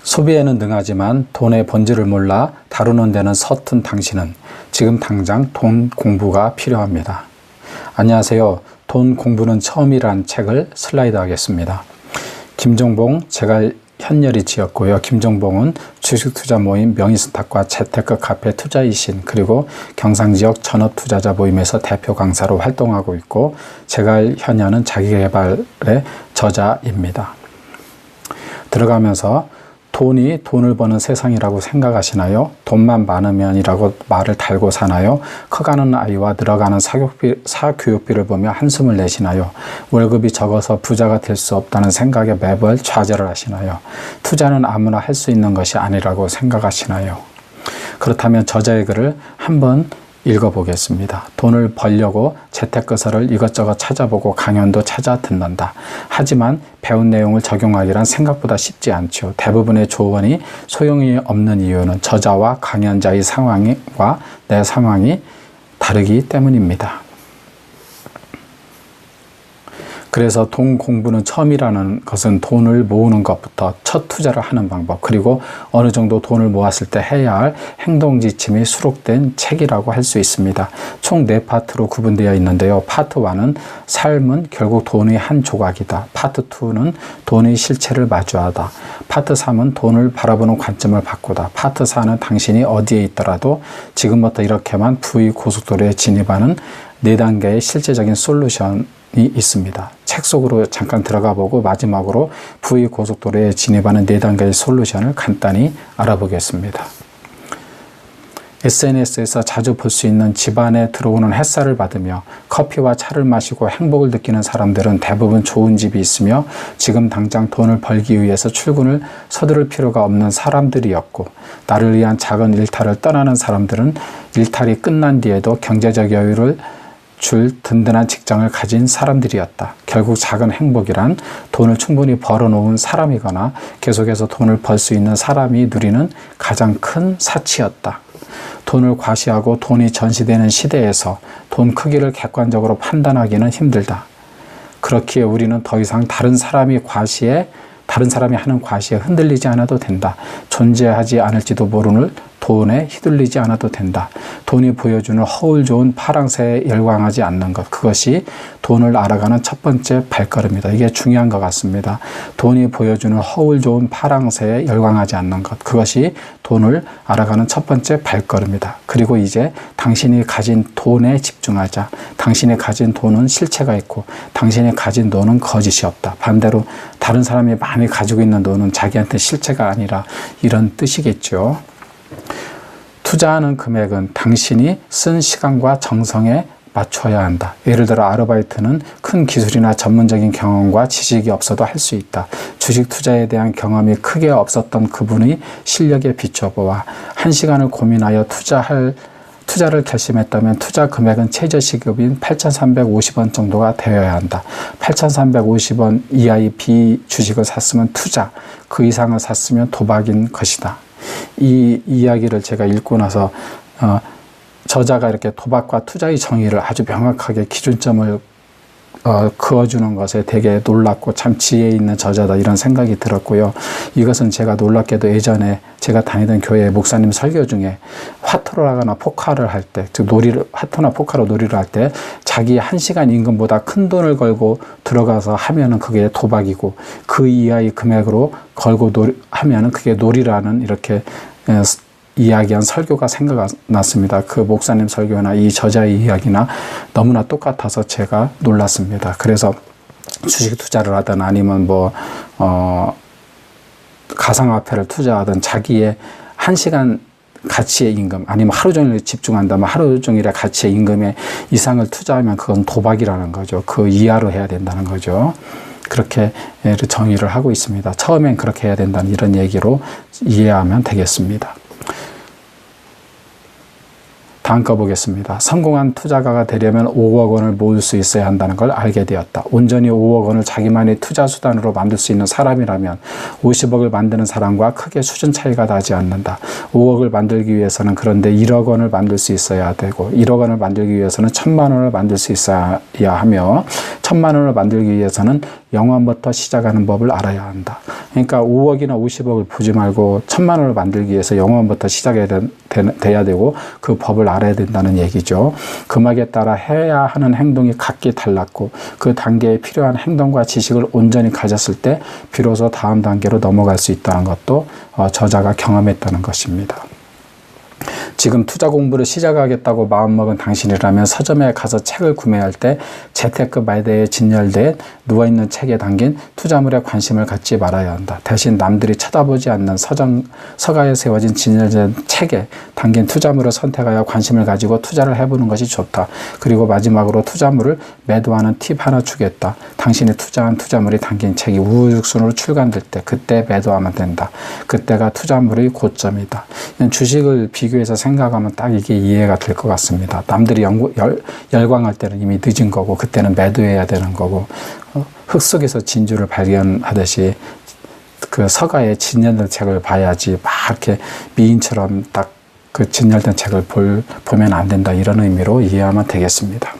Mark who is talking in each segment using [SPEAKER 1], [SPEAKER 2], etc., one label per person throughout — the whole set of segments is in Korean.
[SPEAKER 1] 소비에는 능하지만 돈의 본질을 몰라 다루는 데는 서툰 당신은 지금 당장 돈 공부가 필요합니다. 안녕하세요. 돈 공부는 처음이란 책을 슬라이드 하겠습니다. 김종봉, 제가 현열이 지었고요. 김종봉은 주식투자 모임 명의스탁과 재테크 카페 투자이신, 그리고 경상지역 전업투자자 모임에서 대표 강사로 활동하고 있고, 제가 현열은 자기개발의 저자입니다. 들어가면서 돈이 돈을 버는 세상이라고 생각하시나요? 돈만 많으면이라고 말을 달고 사나요? 커가는 아이와 늘어가는 사교육비를 보며 한숨을 내시나요? 월급이 적어서 부자가 될 수 없다는 생각에 매번 좌절을 하시나요? 투자는 아무나 할 수 있는 것이 아니라고 생각하시나요? 그렇다면 저자의 글을 한번 읽어보겠습니다. 돈을 벌려고 재테크서를 이것저것 찾아보고 강연도 찾아 듣는다. 하지만 배운 내용을 적용하기란 생각보다 쉽지 않죠. 대부분의 조언이 소용이 없는 이유는 저자와 강연자의 상황과 내 상황이 다르기 때문입니다. 그래서 돈 공부는 처음이라는 것은 돈을 모으는 것부터 첫 투자를 하는 방법, 그리고 어느 정도 돈을 모았을 때 해야 할 행동 지침이 수록된 책이라고 할 수 있습니다. 총 4파트로 구분되어 있는데요. 파트 1은 삶은 결국 돈의 한 조각이다. 파트 2는 돈의 실체를 마주하다. 파트 3은 돈을 바라보는 관점을 바꾸다. 파트 4는 당신이 어디에 있더라도 지금부터 이렇게만 부의 고속도로에 진입하는 4단계의 실제적인 솔루션이 있습니다. 책 속으로 잠깐 들어가 보고 마지막으로 부의 고속도로에 진입하는 4단계의 솔루션을 간단히 알아보겠습니다. SNS에서 자주 볼 수 있는 집안에 들어오는 햇살을 받으며 커피와 차를 마시고 행복을 느끼는 사람들은 대부분 좋은 집이 있으며 지금 당장 돈을 벌기 위해서 출근을 서두를 필요가 없는 사람들이었고, 나를 위한 작은 일탈을 떠나는 사람들은 일탈이 끝난 뒤에도 경제적 여유를 줄 든든한 직장을 가진 사람들이었다. 결국 작은 행복이란 돈을 충분히 벌어놓은 사람이거나 계속해서 돈을 벌 수 있는 사람이 누리는 가장 큰 사치였다. 돈을 과시하고 돈이 전시되는 시대에서 돈 크기를 객관적으로 판단하기는 힘들다. 그렇기에 우리는 더 이상 다른 사람이 하는 과시에 흔들리지 않아도 된다. 존재하지 않을지도 모르는 돈에 휘둘리지 않아도 된다. 돈이 보여주는 허울 좋은 파랑새에 열광하지 않는 것, 그것이 돈을 알아가는 첫 번째 발걸음이다. 이게 중요한 것 같습니다. 돈이 보여주는 허울 좋은 파랑새에 열광하지 않는 것, 그것이 돈을 알아가는 첫 번째 발걸음이다. 그리고 이제 당신이 가진 돈에 집중하자. 당신이 가진 돈은 실체가 있고 당신이 가진 돈은 거짓이 없다. 반대로 다른 사람이 많이 가지고 있는 돈은 자기한테 실체가 아니라, 이런 뜻이겠죠. 투자하는 금액은 당신이 쓴 시간과 정성에 맞춰야 한다. 예를 들어 아르바이트는 큰 기술이나 전문적인 경험과 지식이 없어도 할 수 있다. 주식 투자에 대한 경험이 크게 없었던 그분의 실력에 비춰보아 1시간을 고민하여 투자를 결심했다면 투자 금액은 최저시급인 8,350원 정도가 되어야 한다. 8,350원 이하의 비주식을 샀으면 투자, 그 이상을 샀으면 도박인 것이다. 이 이야기를 제가 읽고 나서 저자가 이렇게 도박과 투자의 정의를 아주 명확하게 기준점을 그어주는 것에 되게 놀랍고 참 지혜 있는 저자다, 이런 생각이 들었고요. 이것은 제가 놀랍게도 예전에 제가 다니던 교회 목사님 설교 중에 화투를 하거나 포카를 할 때, 즉 화투나 포카로 놀이를 할 때 자기 1시간 임금보다 큰 돈을 걸고 들어가서 하면은 그게 도박이고, 그 이하의 금액으로 걸고 하면은 그게 놀이라는, 이렇게 이야기한 설교가 생각났습니다. 그 목사님 설교나 이 저자의 이야기나 너무나 똑같아서 제가 놀랐습니다. 그래서 주식 투자를 하든 아니면 가상화폐를 투자하든 자기의 1시간 가치의 임금, 아니면 하루 종일 집중한다면 하루 종일의 가치의 임금의 이상을 투자하면 그건 도박이라는 거죠. 그 이하로 해야 된다는 거죠. 그렇게 정의를 하고 있습니다. 처음엔 그렇게 해야 된다는 이런 얘기로 이해하면 되겠습니다. 다음 거 보겠습니다. 성공한 투자가가 되려면 5억 원을 모을 수 있어야 한다는 걸 알게 되었다. 온전히 5억 원을 자기만의 투자 수단으로 만들 수 있는 사람이라면 50억을 만드는 사람과 크게 수준 차이가 나지 않는다. 5억을 만들기 위해서는 그런데 1억 원을 만들 수 있어야 되고, 1억 원을 만들기 위해서는 1,000만 원을 만들 수 있어야 하며, 1,000만 원을 만들기 위해서는 영원부터 시작하는 법을 알아야 한다. 그러니까 5억이나 50억을 보지 말고 1,000만 원을 만들기 위해서 영원부터 시작해야 돼야 되고 그 법을 알아야 된다는 얘기죠. 금액에 따라 해야 하는 행동이 각기 달랐고 그 단계에 필요한 행동과 지식을 온전히 가졌을 때 비로소 다음 단계로 넘어갈 수 있다는 것도 저자가 경험했다는 것입니다. 지금 투자 공부를 시작하겠다고 마음먹은 당신이라면 서점에 가서 책을 구매할 때 재테크 매대에 진열된 누워있는 책에 담긴 투자물에 관심을 갖지 말아야 한다. 대신 남들이 쳐다보지 않는 서가에 세워진 진열된 책에 담긴 투자물을 선택하여 관심을 가지고 투자를 해보는 것이 좋다. 그리고 마지막으로 투자물을 매도하는 팁 하나 주겠다. 당신이 투자한 투자물이 담긴 책이 우후죽순으로 출간될 때 그때 매도하면 된다. 그때가 투자물의 고점이다. 주식을 비교해서 생각하면 딱 이게 이해가 될 것 같습니다. 남들이 열광할 때는 이미 늦은 거고 그때는 매도해야 되는 거고 흙 속에서 진주를 발견하듯이 그 서가에 진열된 책을 봐야지 막 이렇게 미인처럼 딱 그 진열된 책을 보면 안 된다 이런 의미로 이해하면 되겠습니다.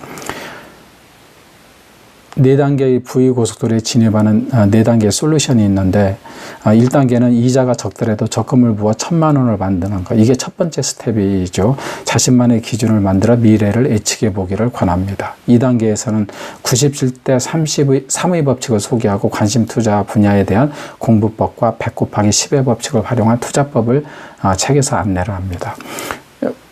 [SPEAKER 1] 4단계의 부의고속도로에 진입하는 4단계의 솔루션이 있는데 1단계는 이자가 적더라도 적금을 부어 1,000만 원을 만드는 것. 이게 첫 번째 스텝이죠. 자신만의 기준을 만들어 미래를 예측해 보기를 권합니다. 2단계에서는 97대 3의 법칙을 소개하고 관심 투자 분야에 대한 공부법과 100 곱하기 10의 법칙을 활용한 투자법을 책에서 안내를 합니다.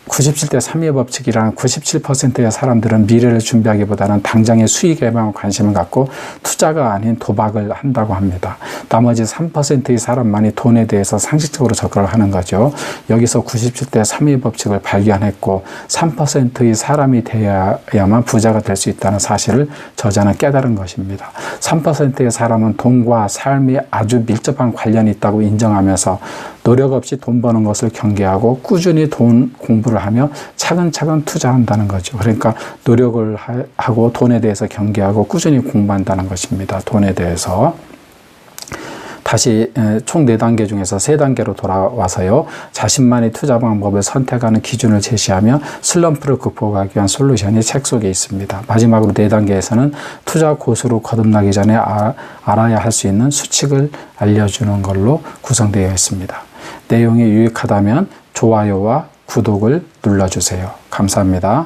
[SPEAKER 1] 97대 3의 법칙이란 97%의 사람들은 미래를 준비하기보다는 당장의 수익에만 관심을 갖고 투자가 아닌 도박을 한다고 합니다. 나머지 3%의 사람만이 돈에 대해서 상식적으로 접근을 하는 거죠. 여기서 97대 3의 법칙을 발견했고 3%의 사람이 되어야만 부자가 될 수 있다는 사실을 저자는 깨달은 것입니다. 3%의 사람은 돈과 삶이 아주 밀접한 관련이 있다고 인정하면서 노력 없이 돈 버는 것을 경계하고 꾸준히 돈 공부를 하며 차근차근 투자한다는 거죠. 그러니까 노력을 하고 돈에 대해서 경계하고 꾸준히 공부한다는 것입니다. 돈에 대해서. 다시 총 4단계 중에서 3단계로 돌아와서요. 자신만의 투자 방법을 선택하는 기준을 제시하며 슬럼프를 극복하기 위한 솔루션이 책 속에 있습니다. 마지막으로 4단계에서는 투자 고수로 거듭나기 전에 알아야 할 수 있는 수칙을 알려주는 걸로 구성되어 있습니다. 내용이 유익하다면 좋아요와 구독을 눌러주세요. 감사합니다.